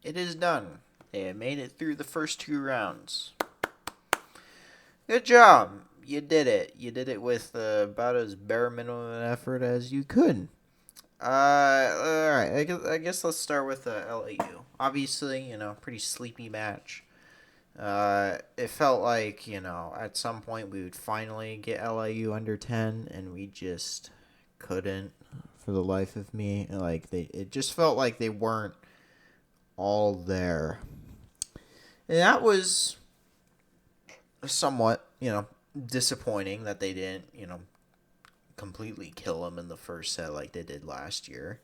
It is done. They have made it through the first 2 rounds. Good job. You did it. You did it with about as bare minimum an effort as you could. All right. I guess let's start with LAU. Obviously, pretty sleepy match. It felt like, at some point we would finally get LAU under 10, and we just couldn't for the life of me. Like, it just felt like they weren't all there. And that was somewhat, disappointing that they didn't, completely kill them in the first set like they did last year.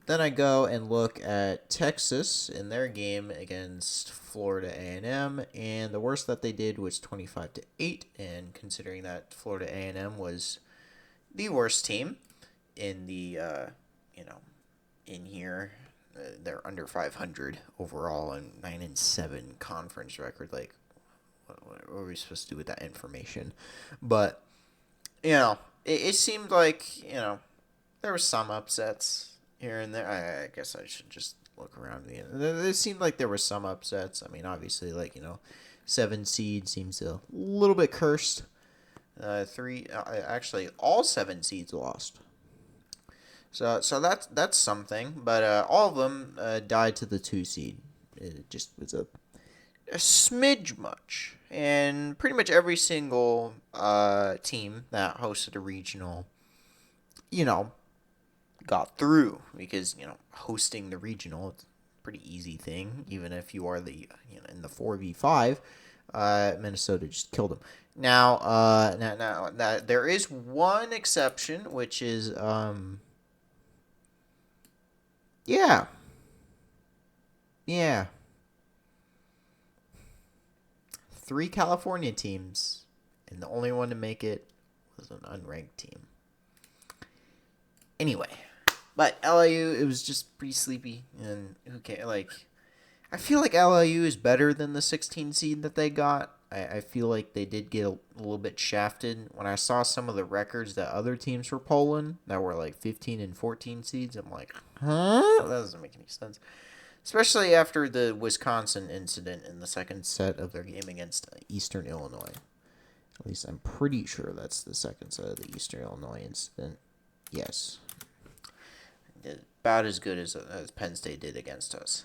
Then I go and look at Texas in their game against Florida A&M, and the worst that they did was 25-8. And considering that Florida A&M was the worst team in the, in here, they're under 500 overall and 9-7 conference record. Like, what are we supposed to do with that information? But it seemed like there were some upsets here and there. I guess I should just look around. It seemed like there were some upsets. I mean, obviously, 7 seed seems a little bit cursed. Actually, all 7 seeds lost. So that's something. But all of them died to the 2 seed. It just was a smidge much. And pretty much every single team that hosted a regional, got through because hosting the regional, it's a pretty easy thing. Even if you are the in the 4v5, Minnesota just killed them. Now, there is one exception, which is yeah. 3 California teams, and the only one to make it was an unranked team. Anyway, but LIU, it was just pretty sleepy, and who cares? I feel like LIU is better than the 16 seed that they got. I feel like they did get a little bit shafted. When I saw some of the records that other teams were polling that were 15 and 14 seeds, I'm like, huh? That doesn't make any sense. Especially after the Wisconsin incident in the second set of their game against Eastern Illinois. At least I'm pretty sure that's the second set of the Eastern Illinois incident. Yes. About as good as Penn State did against us.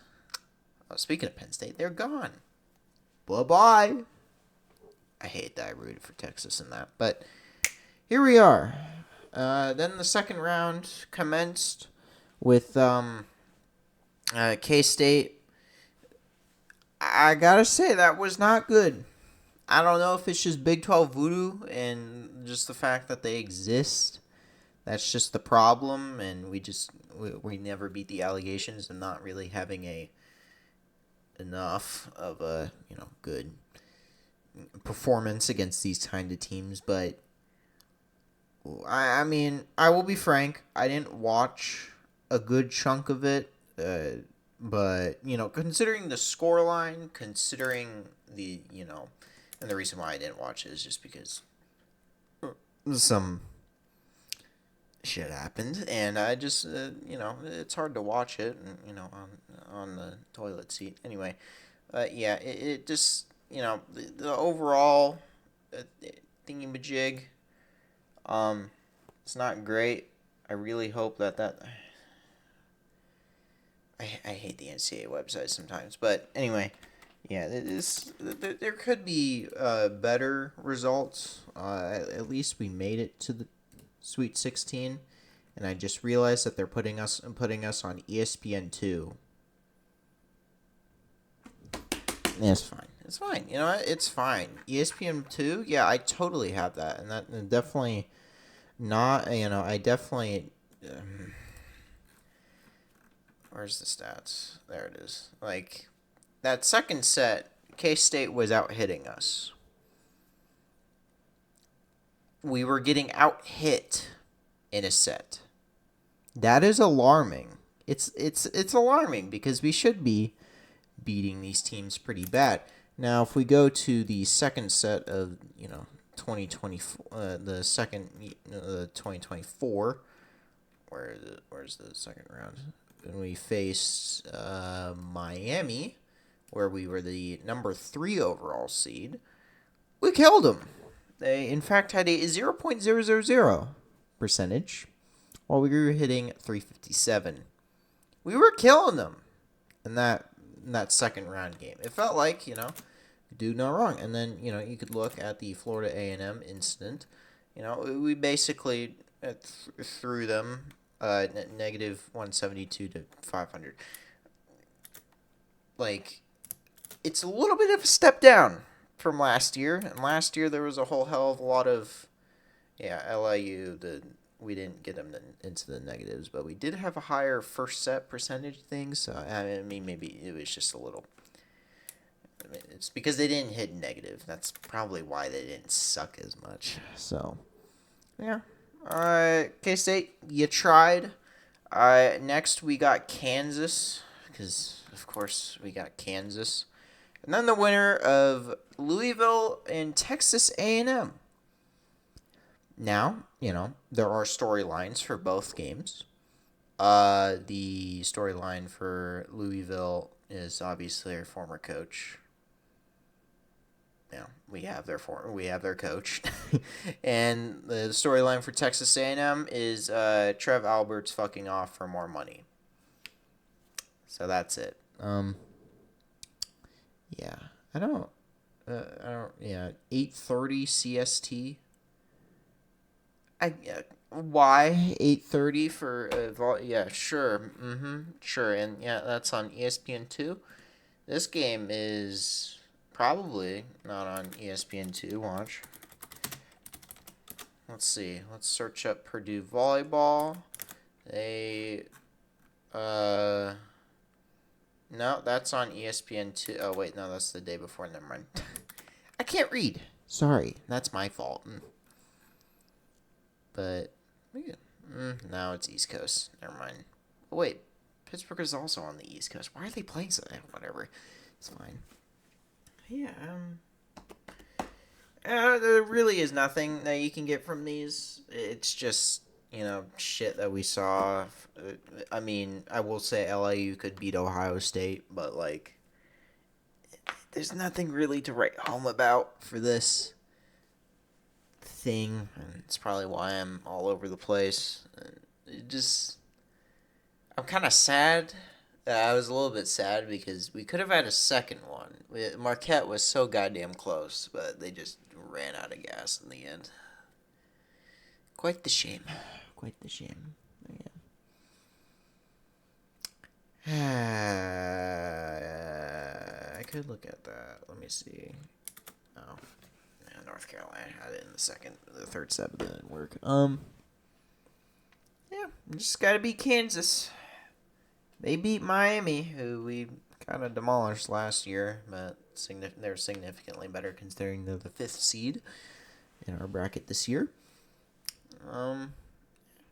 Speaking of Penn State, they're gone. Bye-bye. I hate that I rooted for Texas in that. But here we are. Then the second round commenced with K-State. I gotta say, that was not good. I don't know if it's just Big 12 voodoo and just the fact that they exist. That's just the problem, and we never beat the allegations of not really having enough of a good performance against these kind of teams. But I mean, I will be frank, I didn't watch a good chunk of it. But considering the scoreline, considering the and the reason why I didn't watch it is just because some shit happened, and I just it's hard to watch it, on the toilet seat. Anyway, yeah, it just the overall thingy-majig, it's not great. I really hope that I hate the NCAA website sometimes, but anyway, yeah, there could be better results. At least we made it to the Sweet 16, and I just realized that they're putting us on ESPN2. Yeah, it's fine. It's fine. You know what? It's fine. ESPN2, yeah, I totally have that, and that definitely not. I definitely. Where's the stats? There it is. That second set, K-State was out hitting us. We were getting out hit in a set. That is alarming. It's alarming because we should be beating these teams pretty bad. Now, if we go to the second set of 2024, the second 2024, where's the second round? when we faced Miami, where we were the number 3 overall seed, we killed them. They, in fact, had a 0.000 percentage, while we were hitting 357. We were killing them in that second round game. It felt like, do no wrong. And then, you could look at the Florida A&M incident. We basically threw them negative 172 to 500. Like, it's a little bit of a step down from last year. And last year there was a whole hell of a lot of, LIU, we didn't get them into the negatives, but we did have a higher first set percentage thing. So, I mean, maybe it was just a little. It's because they didn't hit negative. That's probably why they didn't suck as much. So, yeah. K-State, you tried. Next, we got Kansas, because, of course, we got Kansas. And then the winner of Louisville and Texas A&M. Now, there are storylines for both games. The storyline for Louisville is obviously our former coach. We have their coach. And the storyline for Texas A&M is Trev Alberts fucking off for more money. So that's it. Yeah. I don't 8:30 CST. Why 8:30 for yeah, sure. Sure. And yeah, that's on ESPN2. This game is probably not on ESPN2. Watch. Let's see. Let's search up Purdue volleyball. No, that's on ESPN2. Oh, wait, no, that's the day before. Never mind. I can't read. Sorry. That's my fault. But, now it's East Coast. Never mind. Oh, wait. Pittsburgh is also on the East Coast. Why are they playing so? Whatever. It's fine. Yeah, there really is nothing that you can get from these. It's just, shit that we saw. I mean, I will say LIU could beat Ohio State, but, there's nothing really to write home about for this thing. And it's probably why I'm all over the place. I'm kind of sad. I was a little bit sad because we could have had a second one. Marquette was so goddamn close, but they just ran out of gas in the end. Quite the shame. Quite the shame. Yeah. I could look at that. Let me see. Oh, yeah, North Carolina had it in the third set, but didn't work. Yeah, just gotta beat Kansas. They beat Miami, who we kind of demolished last year, but they're significantly better considering they're the 5th seed in our bracket this year.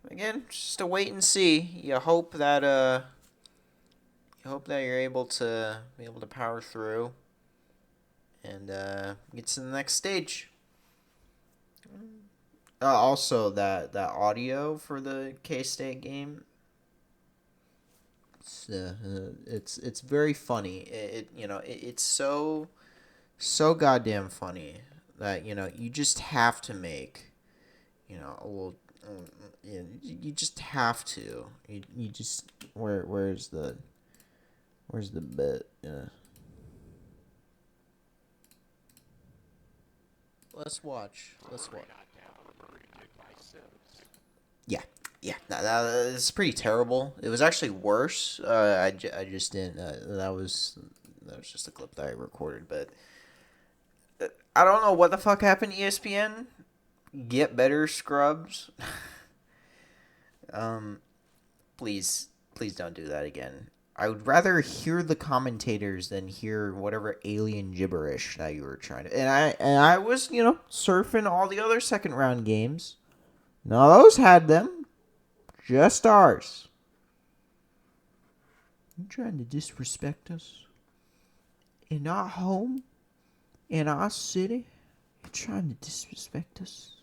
Again, just a wait and see. You hope that you're able to power through and get to the next stage. Also, that audio for the K-State game. It's very funny. It's so goddamn funny that you just have to make a little. You just have to. You just where's the bit? Let's watch. Yeah, it's pretty terrible. It was actually worse. I just didn't. That was just a clip that I recorded, but I don't know what the fuck happened. ESPN, get better, scrubs. Please don't do that again. I would rather hear the commentators than hear whatever alien gibberish that you were trying to. And I was surfing all the other second round games. None of those had them. Just ours. You trying to disrespect us? In our home? In our city? You trying to disrespect us?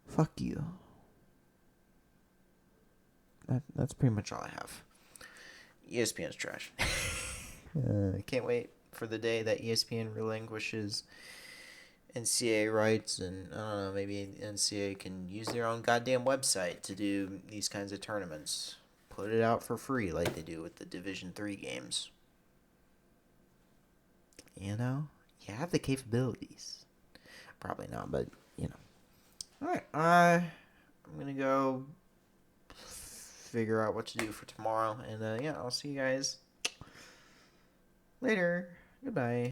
Fuck you. that's pretty much all I have. ESPN's trash. I can't wait for the day that ESPN relinquishes NCAA rights, and I don't know, maybe NCAA can use their own goddamn website to do these kinds of tournaments. Put it out for free like they do with the Division 3 games. You know, you have the capabilities. Probably not, but you know. All right, I'm gonna go figure out what to do for tomorrow, and yeah, I'll see you guys later. Goodbye.